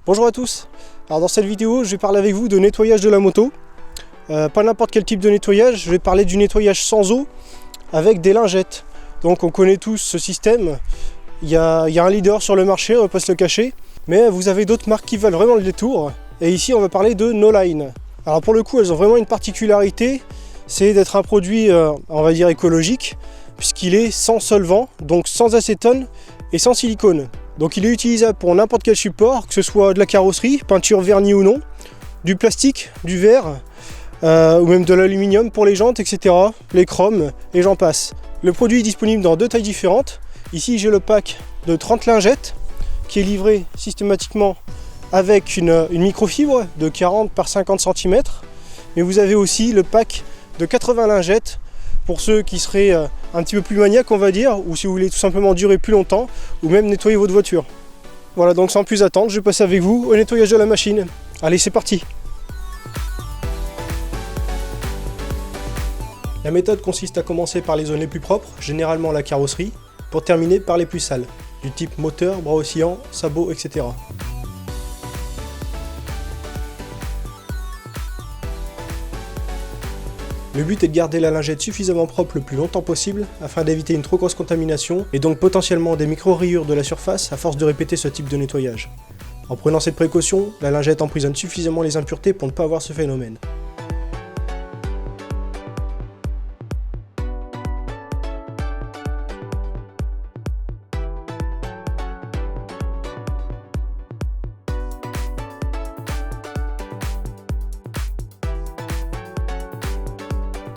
Bonjour à tous. Alors dans cette vidéo, je vais parler avec vous de nettoyage de la moto. Pas n'importe quel type de nettoyage, je vais parler du nettoyage sans eau avec des lingettes. Donc on connaît tous ce système. Il y a un leader sur le marché, on va pas se le cacher. Mais vous avez d'autres marques qui veulent vraiment le détour. Et ici on va parler de No-Line. Alors pour le coup, elles ont vraiment une particularité, c'est d'être un produit, on va dire écologique, puisqu'il est sans solvant, donc sans acétone et sans silicone. Donc il est utilisable pour n'importe quel support, que ce soit de la carrosserie, peinture vernis ou non, du plastique, du verre, ou même de l'aluminium pour les jantes, etc. Les chromes, et j'en passe. Le produit est disponible dans deux tailles différentes. Ici j'ai le pack de 30 lingettes, qui est livré systématiquement avec une microfibre de 40 par 50 cm. Mais vous avez aussi le pack de 80 lingettes, pour ceux qui seraient un petit peu plus maniaques on va dire, ou si vous voulez tout simplement durer plus longtemps, ou même nettoyer votre voiture. Voilà, donc sans plus attendre, je vais passer avec vous au nettoyage de la machine. Allez, c'est parti! La méthode consiste à commencer par les zones les plus propres, généralement la carrosserie, pour terminer par les plus sales, du type moteur, bras oscillants, sabots, etc. Le but est de garder la lingette suffisamment propre le plus longtemps possible afin d'éviter une trop grosse contamination et donc potentiellement des micro-rayures de la surface à force de répéter ce type de nettoyage. En prenant cette précaution, la lingette emprisonne suffisamment les impuretés pour ne pas avoir ce phénomène.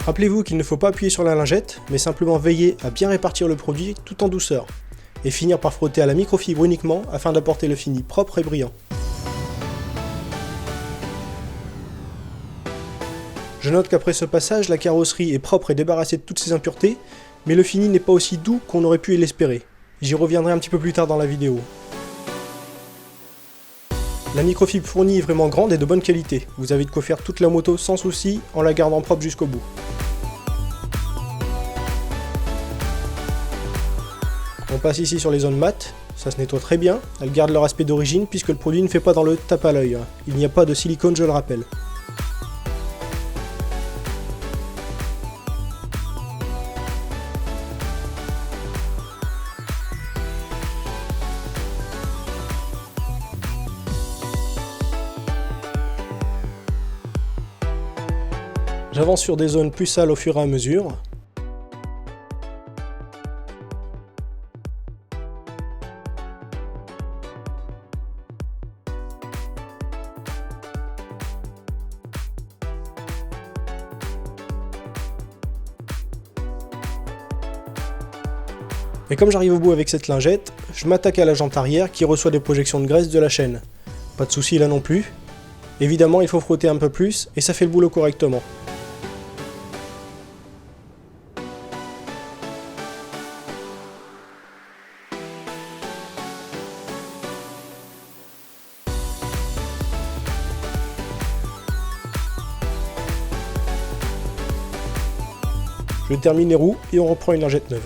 Rappelez-vous qu'il ne faut pas appuyer sur la lingette, mais simplement veiller à bien répartir le produit tout en douceur, et finir par frotter à la microfibre uniquement afin d'apporter le fini propre et brillant. Je note qu'après ce passage, la carrosserie est propre et débarrassée de toutes ses impuretés, mais le fini n'est pas aussi doux qu'on aurait pu l'espérer. J'y reviendrai un petit peu plus tard dans la vidéo. La microfibre fournie est vraiment grande et de bonne qualité. Vous avez de quoi faire toute la moto sans souci en la gardant propre jusqu'au bout. On passe ici sur les zones mates, ça se nettoie très bien, elles gardent leur aspect d'origine puisque le produit ne fait pas dans le tape à l'œil. Il n'y a pas de silicone, je le rappelle. J'avance sur des zones plus sales au fur et à mesure. Et comme j'arrive au bout avec cette lingette, je m'attaque à la jante arrière qui reçoit des projections de graisse de la chaîne. Pas de souci là non plus. Évidemment, il faut frotter un peu plus et ça fait le boulot correctement. Je termine les roues et on reprend une lingette neuve.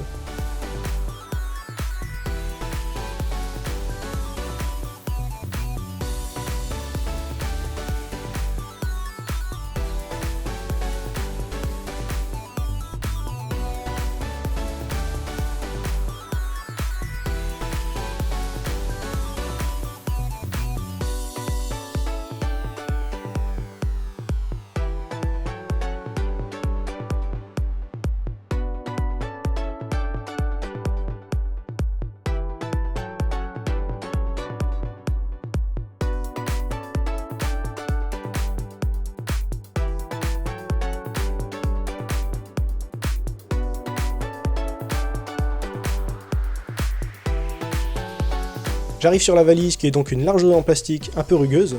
J'arrive sur la valise qui est donc une large dent en plastique un peu rugueuse,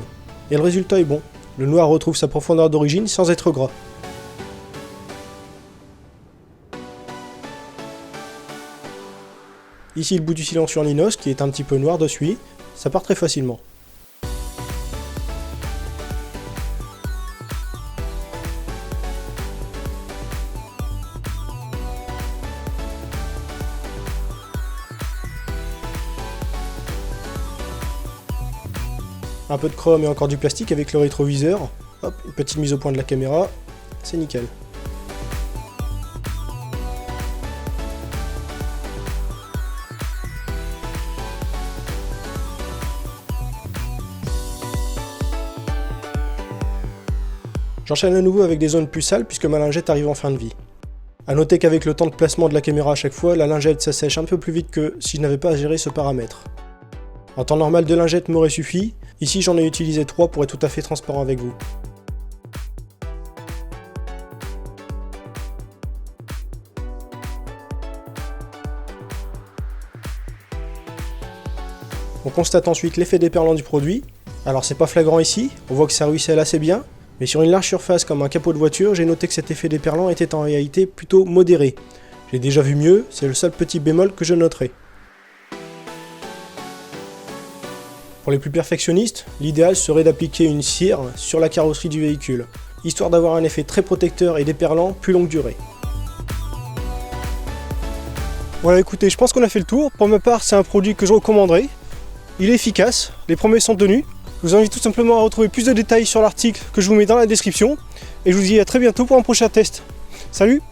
et le résultat est bon. Le noir retrouve sa profondeur d'origine sans être gras. Ici le bout du silencieux en inox qui est un petit peu noir dessus, ça part très facilement. Un peu de chrome et encore du plastique avec le rétroviseur. Hop, une petite mise au point de la caméra, c'est nickel. J'enchaîne à nouveau avec des zones plus sales puisque ma lingette arrive en fin de vie. A noter qu'avec le temps de placement de la caméra à chaque fois, la lingette s'assèche un peu plus vite que si je n'avais pas à gérer ce paramètre. En temps normal, 2 lingettes m'auraient suffi, ici j'en ai utilisé 3 pour être tout à fait transparent avec vous. On constate ensuite l'effet déperlant du produit. Alors c'est pas flagrant ici, on voit que ça ruisselle assez bien, mais sur une large surface comme un capot de voiture, j'ai noté que cet effet déperlant était en réalité plutôt modéré. J'ai déjà vu mieux, c'est le seul petit bémol que je noterai. Pour les plus perfectionnistes, l'idéal serait d'appliquer une cire sur la carrosserie du véhicule, histoire d'avoir un effet très protecteur et déperlant plus longue durée. Voilà, écoutez, je pense qu'on a fait le tour. Pour ma part, c'est un produit que je recommanderais. Il est efficace, les promesses sont tenues. Je vous invite tout simplement à retrouver plus de détails sur l'article que je vous mets dans la description. Et je vous dis à très bientôt pour un prochain test. Salut!